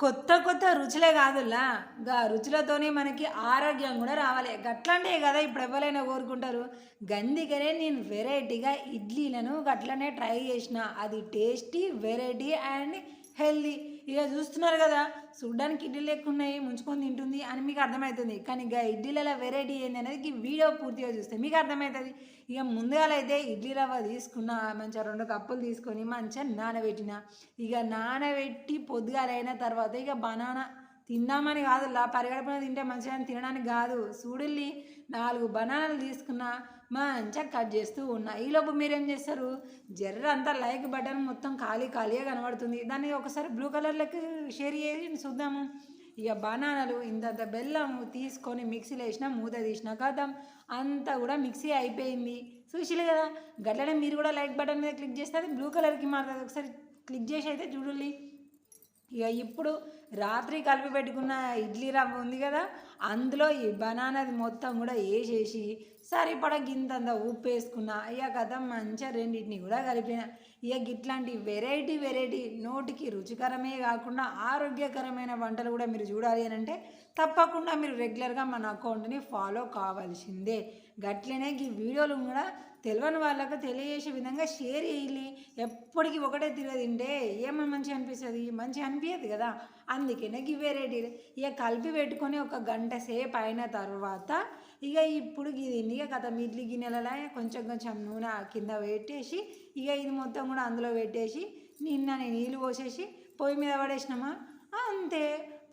కొత్త కొత్త రుచులే కాదులా గా రుచులతోనే మనకి ఆరోగ్యం కూడా రావాలి. గట్లాంటివే కదా ఇప్పుడు ఎవరైనా కోరుకుంటారు. గందికనే నేను వెరైటీగా ఇడ్లీలను గట్లనే ట్రై చేసిన. అది టేస్టీ, వెరైటీ అండ్ హెల్దీ. ఇక చూస్తున్నారు కదా, చూడ్డానికి ఇడ్లీ లేకున్నాయి, ముంచుకొని తింటుంది అని మీకు అర్థమవుతుంది. కానీ ఇక ఇడ్లీలలో వెరైటీ ఏంది అనేది ఈ వీడియో పూర్తిగా చూస్తే మీకు అర్థమవుతుంది. ఇక ముందుగాలైతే ఇడ్లీ రవ్వ తీసుకున్న, మంచిగా 2 కప్పులు తీసుకొని మంచిగా నానబెట్టిన. ఇక నానబెట్టి పొద్దుగాలైన తర్వాత ఇక బనానా తిందామని కాదు, పరిగడపన తింటే మంచిగా తినడానికి కాదు, చూడుల్లి 4 బనానాలు తీసుకున్నా, మంచిగా కట్ చేస్తూ ఉన్నా. ఈలోపు మీరేం చేస్తారు, జర్ర అంతా లైక్ బటన్ మొత్తం ఖాళీగా కనబడుతుంది, దాన్ని ఒకసారి బ్లూ కలర్లోకి షేర్ చేసి చూద్దాము. ఇక బనానాలు ఇంత బెల్లం తీసుకొని మిక్సీలో వేసిన, మూత తీసిన, కథం అంతా కూడా మిక్సీ అయిపోయింది. చూసిలే కదా, గట్లనే మీరు కూడా లైక్ బటన్ మీద క్లిక్ చేస్తే అది బ్లూ కలర్కి మారుతుంది. ఒకసారి క్లిక్ చేసి అయితే చూడండి. ఇక ఇప్పుడు రాత్రి కలిపి పెట్టుకున్న ఇడ్లీ రవ్వ ఉంది కదా, అందులో ఈ బనానాది మొత్తం కూడా వేసేసి సరిపడ గింతంత ఉప్పు వేసుకున్న. ఇక కథ మంచిగా రెండింటిని కూడా కలిపిన. ఇక ఇట్లాంటి వెరైటీ నోటికి రుచికరమే కాకుండా ఆరోగ్యకరమైన వంటలు కూడా మీరు చూడాలి అని అంటే తప్పకుండా మీరు రెగ్యులర్గా మన అకౌంట్ని ఫాలో కావాల్సిందే. గట్లనే ఈ వీడియోలు కూడా తెలియని వాళ్ళకు తెలియజేసే విధంగా షేర్ చేయాలి. ఎప్పటికీ ఒకటే తింటే ఏమన్నా మంచిగా అనిపిస్తుంది, మంచిగా అనిపించదు కదా. అందుకనే ఈ వెరైటీ ఇక కలిపి పెట్టుకొని 1 గంట సేపు అయిన తర్వాత ఇక ఇప్పుడు ఇది ఇక కథ ఇడ్లీ గిన్నెలలో కొంచెం నూనె కింద పెట్టేసి ఇక ఇది మొత్తం కూడా అందులో పెట్టేసి నిన్ననే నీళ్ళు పోసేసి పొయ్యి మీద పడేసినామా, అంతే.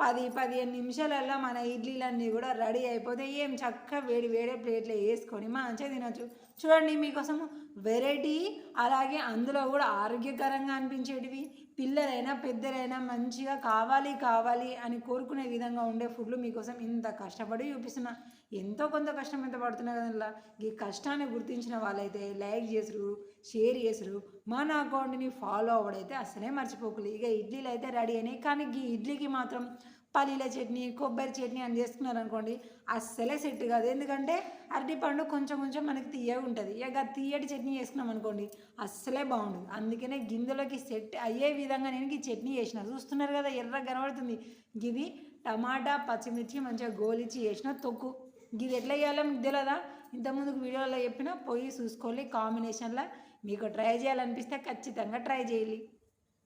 10-15 నిమిషాలల్లో మన ఇడ్లీలన్నీ కూడా రెడీ అయిపోతే ఏం చక్కగా వేడే ప్లేట్లో వేసుకొని మంచిగా తినచ్చు. చూడండి, మీకోసం వెరైటీ, అలాగే అందులో కూడా ఆరోగ్యకరంగా అనిపించేటివి, పిల్లలైనా పెద్దలైనా మంచిగా కావాలి అని కోరుకునే విధంగా ఉండే ఫుడ్లు మీకోసం ఇంత కష్టపడి చూపిస్తున్నా. ఎంతో కొంత కష్టం ఎంత పడుతున్నా కదా, ఈ కష్టాన్ని గుర్తించిన వాళ్ళైతే లైక్ చేసురు, షేర్ చేసురు, మన అకౌంట్ని ఫాలో అవ్వడైతే అసలే మర్చిపోకలేదు. ఇక ఇడ్లీలు అయితే రెడీ అయినాయి. కానీ ఈ ఇడ్లీకి మాత్రం పల్లీల చట్నీ, కొబ్బరి చట్నీ అని చేసుకున్నారనుకోండి అస్సలే సెట్ కాదు. ఎందుకంటే అరటిపండు కొంచెం మనకి తీయగా ఉంటుంది. ఇక తీయటి చట్నీ చేసుకున్నాం అనుకోండి అస్సలే బాగుండదు. అందుకనే గింజలోకి సెట్ అయ్యే విధంగా నేను ఈ చట్నీ చేసిన. చూస్తున్నారు కదా, ఎర్రగా కనబడుతుంది. ఇది టమాటా, పచ్చిమిర్చి మంచిగా గోలిచ్చి చేసిన తొక్కు. ఇది ఎట్లా చేయాలో మీకు తెలియదా? ఇంతకుముందుకు వీడియోలో చెప్పిన పోయి చూసుకోవాలి. కాంబినేషన్లో మీకు ట్రై చేయాలనిపిస్తే ఖచ్చితంగా ట్రై చేయాలి.